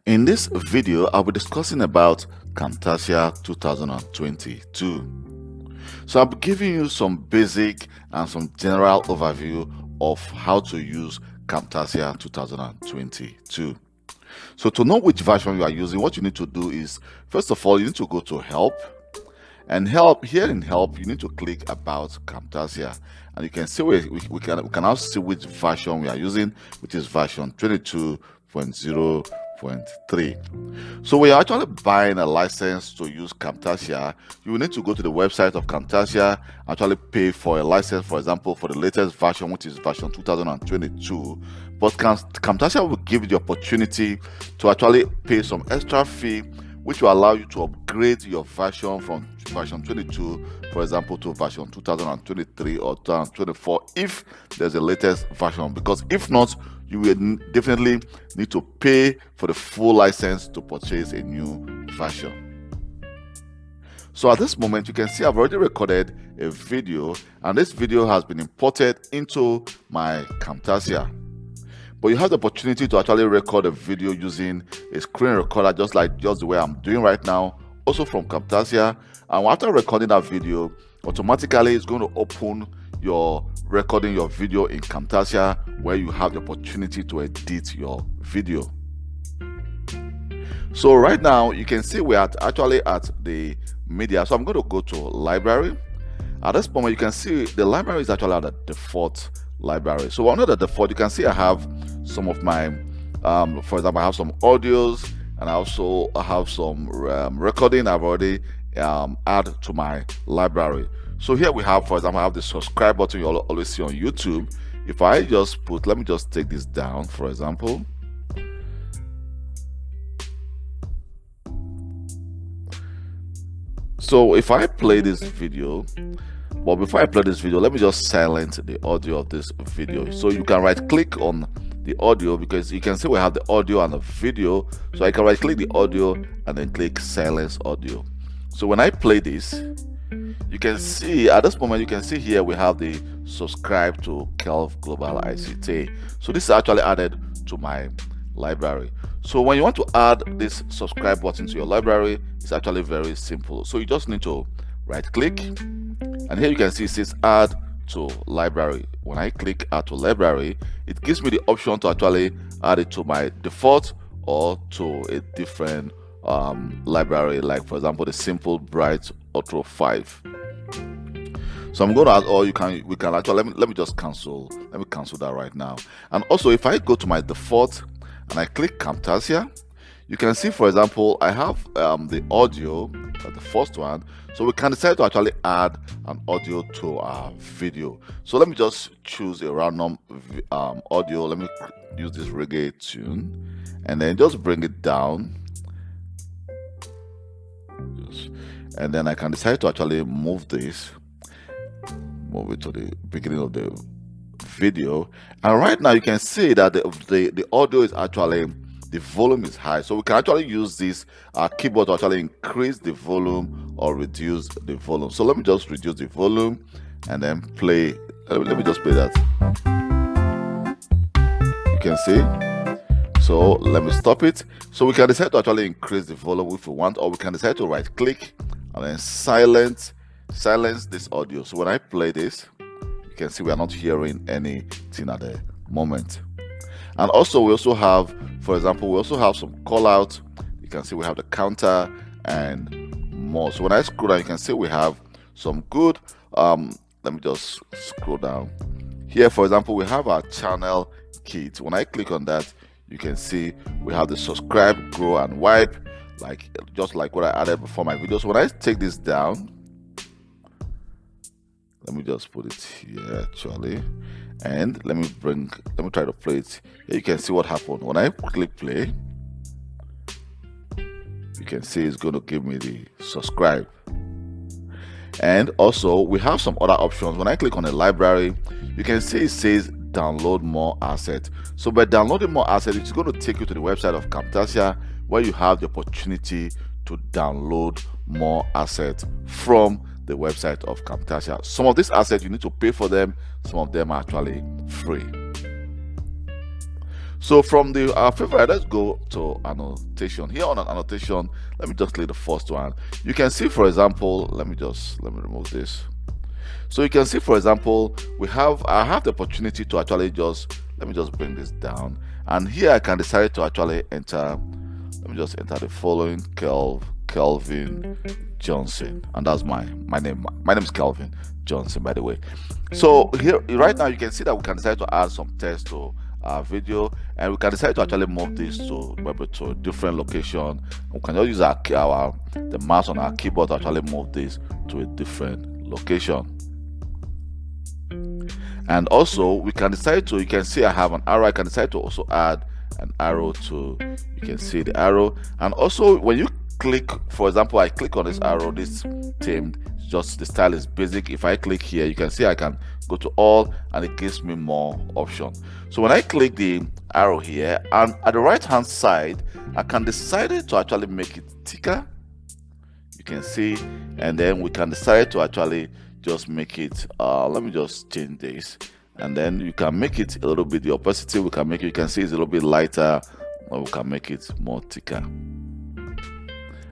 In this video, I'll be discussing about Camtasia 2022. So I'll be giving you some basic and some general overview of how to use Camtasia 2022. So to know which version you are using, what you need to do is, first of all, you need to go to Help. And here in Help, you need to click About Camtasia. And you can see we can now see which version we are using, which is version 22.0.3. So when you're actually buying a license to use Camtasia, you will need to go to the website of Camtasia, actually pay for a license, for example, for the latest version, which is version 2022. But Camtasia will give you the opportunity to actually pay some extra fee, which will allow you to upgrade your version from version 22, for example, to version 2023 or 2024 if there's a latest version. Because if not, you will definitely need to pay for the full license to purchase a new version. So at this moment, you can see I've already recorded a video, and this video has been imported into my Camtasia. But you have the opportunity to actually record a video using a screen recorder, just the way I'm doing right now, also from Camtasia. And after recording that video, automatically it's going to open recording your video in Camtasia, where you have the opportunity to edit your video. So right now you can see we are actually at the media. So I'm going to go to library. At this moment, you can see the library is actually at the default library. So under the default, you can see I have some of my for example, I have some audios, and I also have some recording I've already added to my library. So here we have, for example, I have the subscribe button you always see on YouTube. If I just let me just take this down, for example. So if I play this video, but before I play this video, let me just silence the audio of this video. So you can right click on the audio, because you can see we have the audio and the video. So I can right click the audio and then click silence audio. So when I play this, you can see at this moment, you can see here we have the subscribe to KELV Global ICT. So this is actually added to my library. So when you want to add this subscribe button to your library, it's actually very simple. So you just need to right click, and here you can see it says add to library. When I click add to library, it gives me the option to actually add it to my default or to a different library, like for example the Simple Bright Auto 5. So I'm going to add, or we can actually let me just cancel. Let me cancel that right now. And also, if I go to my default and I click Camtasia, you can see, for example, I have the audio, the first one. So we can decide to actually add an audio to our video. So let me just choose a random audio. Let me use this reggae tune, and then just bring it down. And then I can decide to actually move it to the beginning of the video. And right now you can see that the audio is actually, the volume is high. So we can actually use this keyboard to actually increase the volume or reduce the volume. So let me just reduce the volume and then play. Let me just play that. You can see. So let me stop it. So we can decide to actually increase the volume if we want, or we can decide to right click and then silence this audio. So when I play this, you can see we are not hearing anything at the moment. And also we also have, for example, we also have some call out. You can see we have the counter and more. So when I scroll down, you can see we have some good let me just scroll down here. For example, we have our channel kit. When I click on that, you can see we have the subscribe, grow and wipe, just like what I added before my video. So when I take this down, let me just put it here actually, and let me try to play it. Here you can see what happened. When I click play, you can see it's going to give me the subscribe. And also we have some other options. When I click on the library, you can see it says download more assets. So by downloading more assets, it's going to take you to the website of Camtasia, where you have the opportunity to download more assets from the website of Camtasia. Some of these assets you need to pay for them, some of them are actually free. So from the favorite, let's go to annotation. Here on an annotation, let me just click the first one. You can see, for example, let me remove this. So you can see, for example, I have the opportunity to actually let me just bring this down, and here I can decide to actually enter. Let me just enter the following: Kelvin Johnson, and that's my name. My name is Kelvin Johnson, by the way. So here, right now, you can see that we can decide to add some text to our video, and we can decide to actually move this to maybe to a different location. We can just use the mouse on our keyboard to actually move this to a different location. And also we can decide to, you can see I have an arrow. I can decide to also add an arrow to, you can see the arrow. And also when you click, for example, I click on this arrow, this theme, just the style is basic. If I click here, you can see I can go to all, and it gives me more options. So when I click the arrow here, and at the right hand side, I can decide to actually make it thicker, you can see, and then we can decide to actually just make it let me just change this, and then you can make it a little bit, the opacity we can make it, you can see it's a little bit lighter, or we can make it more thicker.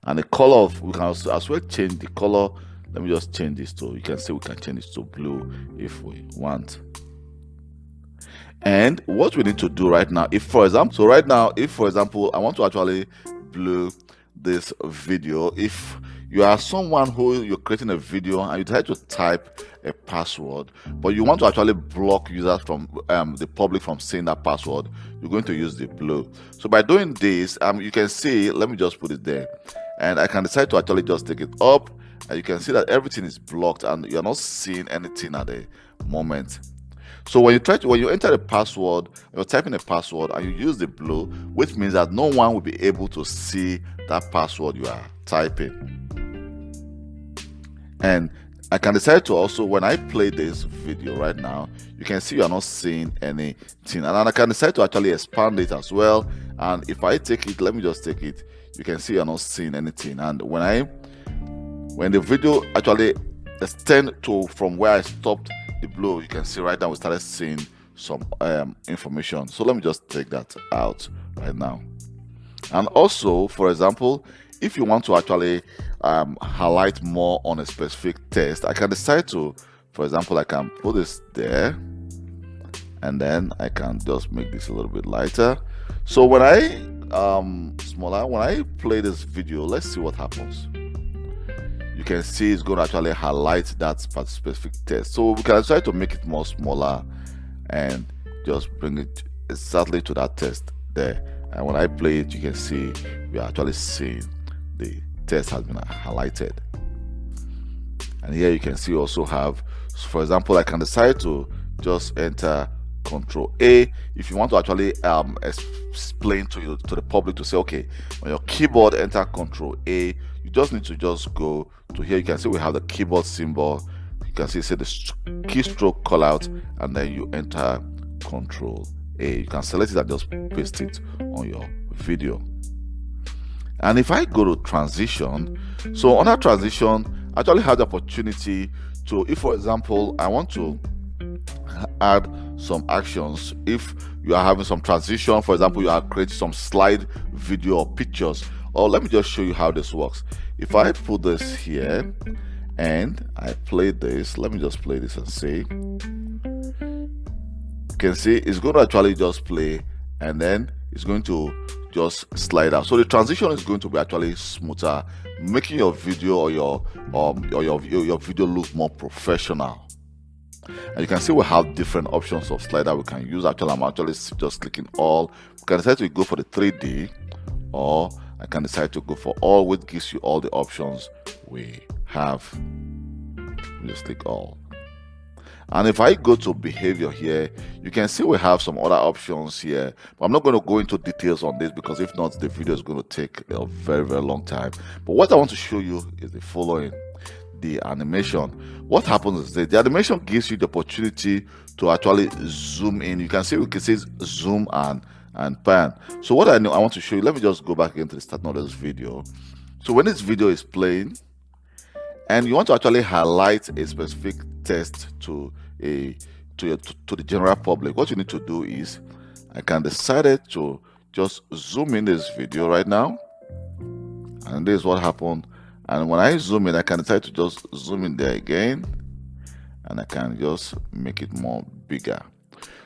And the color we can also as well change the color. Let me just change this to, you can see we can change this to blue if we want. And what we need to do right now, if for example, I want to actually blur this video, if you are someone who you're creating a video and you decide to type a password, but you want to actually block users from the public from seeing that password, you're going to use the blur. So by doing this, you can see, let me just put it there, and I can decide to actually just take it up, and you can see that everything is blocked and you're not seeing anything at the moment. So when you enter the password, you're typing a password and you use the blur, which means that no one will be able to see that password you are typing. And I can decide to also, when I play this video right now, you can see you are not seeing anything, and then I can decide to actually expand it as well. And if I take it, let me just take it, you can see you're not seeing anything. And when the video actually extend to from where I stopped the blur, you can see right now we started seeing some information. So let me just take that out right now. And also, for example, if you want to actually highlight more on a specific text, I can decide to, for example, I can put this there, and then I can just make this a little bit lighter. So when I when I play this video, let's see what happens. You can see it's going to actually highlight that specific text. So we can decide to make it more smaller and just bring it exactly to that text there. And when I play it, you can see we are actually seeing the text has been highlighted. And here you can see also have, for example, I can decide to just enter Control A if you want to actually explain to the public to say, okay, on your keyboard enter Control A. You just need to just go to here. You can see we have the keyboard symbol. You can see the keystroke call out, and then you enter Control A. You can select it and just paste it on your video. And if I go to transition, so on that transition, I actually have the opportunity to, if for example I want to add some actions, if you are having some transition, for example you are creating some slide video or pictures, or let me just show you how this works. If I put this here and I play this, let me just play this and see, you can see it's going to actually just play, and then it's going to just slide out. So the transition is going to be actually smoother, making your video or your video look more professional. And you can see we have different options of slider we can use. Actually, I'm actually just clicking all. We can decide to go for the 3D, or I can decide to go for all, which gives you all the options we have. Just click all. And if I go to behavior here, you can see we have some other options here, but I'm not going to go into details on this because if not, the video is going to take a very, very long time. But what I want to show you is the following. The animation. What happens is that the animation gives you the opportunity to actually zoom in. You can see we can see zoom and pan. So what I want to show you, let me just go back into the start of this video. So when this video is playing and you want to actually highlight a specific text to the general public, what you need to do is I can decide to just zoom in this video right now, and this is what happened. And when I zoom in, I can decide to just zoom in there again, and I can just make it more bigger.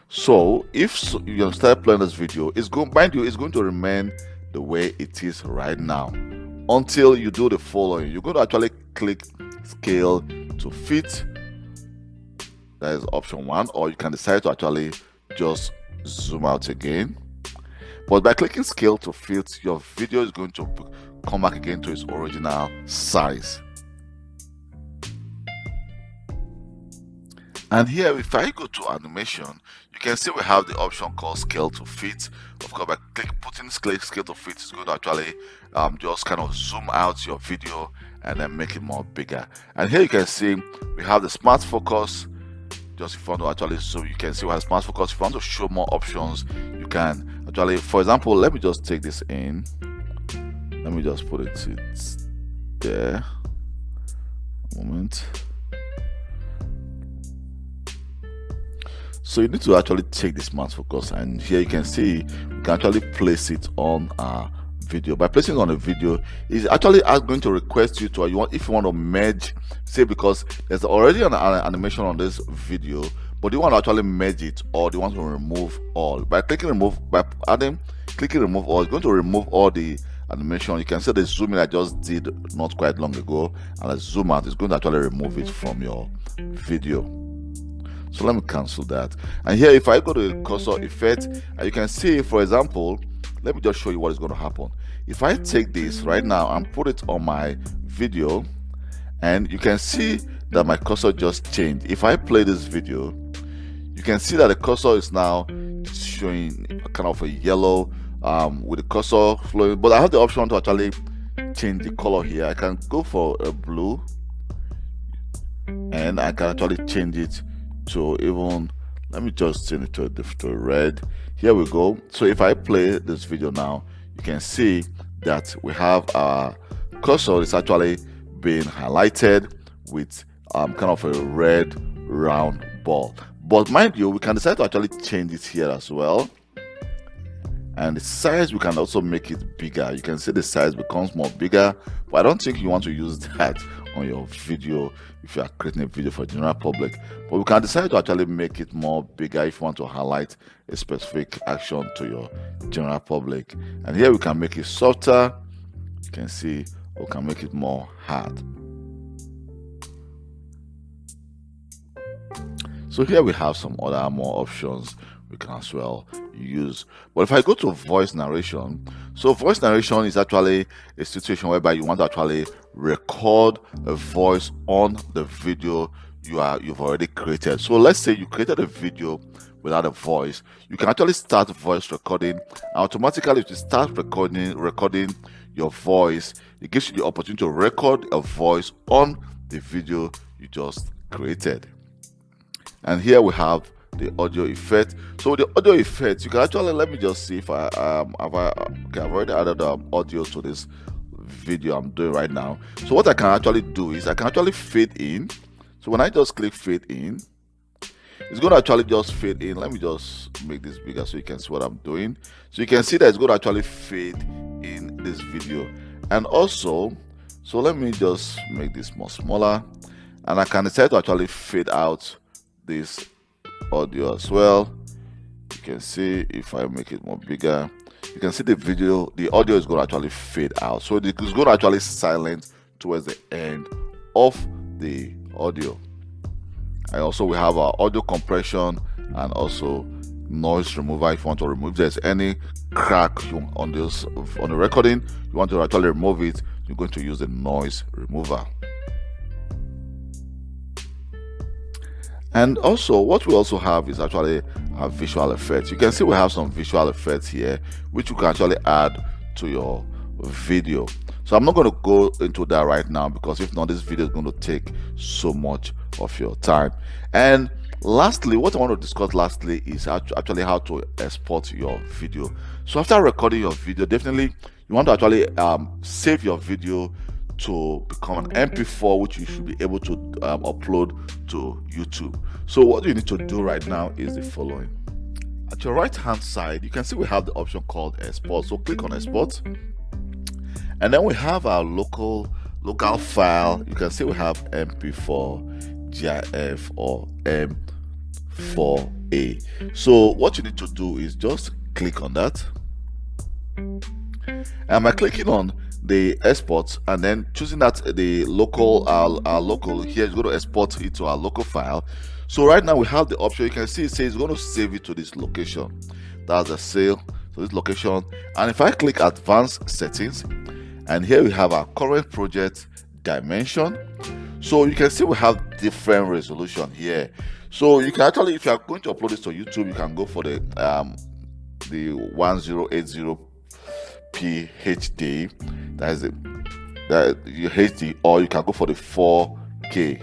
So if you start playing this video, it's going, mind you, it's going to remain the way it is right now until you do the following. You're going to actually click scale to fit. That is option 1, or you can decide to actually just zoom out again. But by clicking scale to fit, your video is going to come back again to its original size. And here, if I go to animation, you can see we have the option called scale to fit. Of course, by putting scale to fit, it's going to actually just kind of zoom out your video and then make it more bigger. And here you can see we have the smart focus. Just if you want to actually zoom, you can see we have smart focus. If you want to show more options, you can actually, for example, let me just take this in. Let me just put it there. A moment. So you need to actually take the smart focus, and here you can see we can actually place it on our video. By placing it on a video, is actually going to request you to, if you want to merge, say, because there's already an animation on this video, but you want to actually merge it, or do you want to remove all? By clicking remove, clicking remove all, it's going to remove all the animation. You can see the zoom in I just did not quite long ago, and I zoom out, it's going to actually remove it from your video. So let me cancel that. And here, if I go to the cursor effect, you can see, for example, let me just show you what is going to happen. If I take this right now and put it on my video, and you can see that my cursor just changed. If I play this video, you can see that the cursor is now showing kind of a yellow with the cursor flowing, but I have the option to actually change the color here. I can go for a blue, and I can actually change it to even, let me just change it to red. Here we go. So if I play this video now, you can see that we have our cursor is actually being highlighted with kind of a red round ball. But mind you, we can decide to actually change it here as well. And the size, we can also make it bigger. You can see the size becomes more bigger, but I don't think you want to use that on your video if you are creating a video for general public. But we can decide to actually make it more bigger if you want to highlight a specific action to your general public. And here we can make it softer. You can see we can make it more hard. So here we have some other more options we can as well use. But if I go to voice narration, so voice narration is actually a situation whereby you want to actually record a voice on the video you've already created. So let's say you created a video without a voice, you can actually start voice recording, and automatically if you start recording your voice, it gives you the opportunity to record a voice on the video you just created. And here we have the audio effect. So with the audio effect, you can actually, let me just see if I've already added audio to this video I'm doing right now. So what I can actually do is I can actually fade in. So when I just click fade in, it's going to actually just fade in. Let me just make this bigger so you can see what I'm doing. So you can see that it's going to actually fade in this video. And also, so let me just make this more smaller, and I can decide to actually fade out this audio as well. You can see if I make it more bigger, you can see the audio is going to actually fade out. So it's going to actually silence towards the end of the audio. And also we have our audio compression and also noise remover. If you want to remove, if there's any crack on the recording, you want to actually remove it, you're going to use the noise remover. And also what we also have is actually our visual effects. You can see we have some visual effects here which you can actually add to your video. So I'm not going to go into that right now, because if not, this video is going to take so much of your time. And lastly, what I want to discuss lastly is actually how to export your video. So after recording your video, definitely you want to actually save your video to become an MP4, which you should be able to upload to YouTube. So what you need to do right now is the following. At your right hand side, you can see we have the option called export. So click on export, and then we have our local file. You can see we have MP4, GIF, or M4A. So what you need to do is just click on that, and by clicking on the export and then choosing that the local, our local here is going to export it to our local file. So right now we have the option. You can see it says it's going to save it to this location. That's the sale to this location. And if I click advanced settings, and here we have our current project dimension. So you can see we have different resolution here. So you can actually, if you are going to upload this to YouTube, you can go for the 1080p HD, that is the HD, or you can go for the 4K.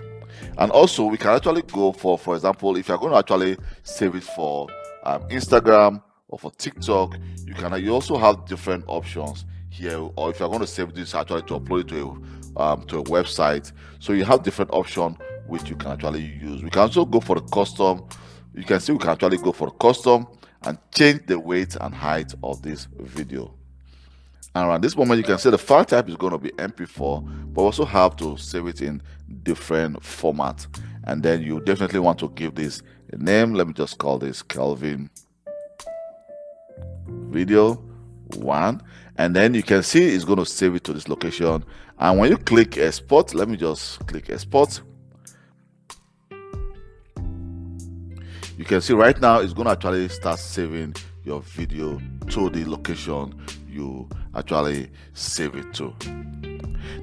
And also we can actually go for example, if you're going to actually save it for Instagram or for TikTok, you also have different options here. Or if you're going to save this actually to upload it to a website, so you have different options which you can actually use. We can also go for the custom. You can see we can actually go for the custom and change the weight and height of this video. And around this moment, you can see the file type is going to be MP4, but also have to save it in different formats. And then you definitely want to give this a name. Let me just call this Kelvin Video 1. And then you can see it's going to save it to this location. And when you click export, let me just click export. You can see right now it's going to actually start saving your video to the location you actually save it to.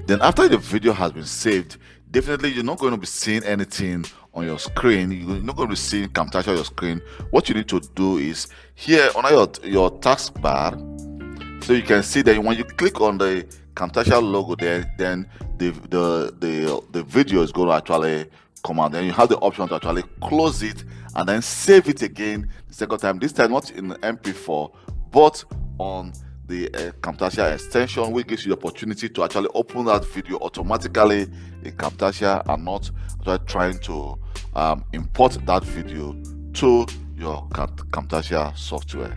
Then after the video has been saved, definitely you're not going to be seeing anything on your screen. You're not going to be seeing Camtasia on your screen. What you need to do is here on your taskbar, so you can see that when you click on the Camtasia logo there, then the video is going to actually come out. Then you have the option to actually close it and then save it again the second time. This time not in MP4, but on the Camtasia extension, which gives you the opportunity to actually open that video automatically in Camtasia and not actually trying to import that video to your Camtasia software.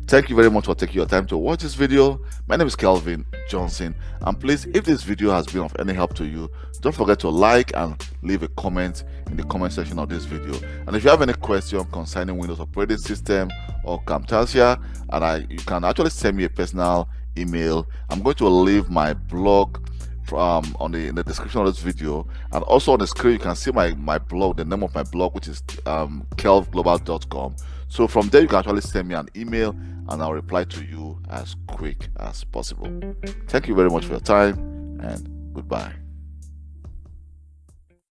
Thank you very much for taking your time to watch this video. My name is Kelvin Johnson, and please, if this video has been of any help to you, don't forget to like and leave a comment in the comment section of this video. And if you have any question concerning Windows operating system or Camtasia, and you can actually send me a personal email. I'm going to leave my blog in the description of this video, and also on the screen you can see my blog, the name of my blog, which is kelvglobal.com. So from there you can actually send me an email and I'll reply to you as quick as possible. Thank you very much for your time, and goodbye.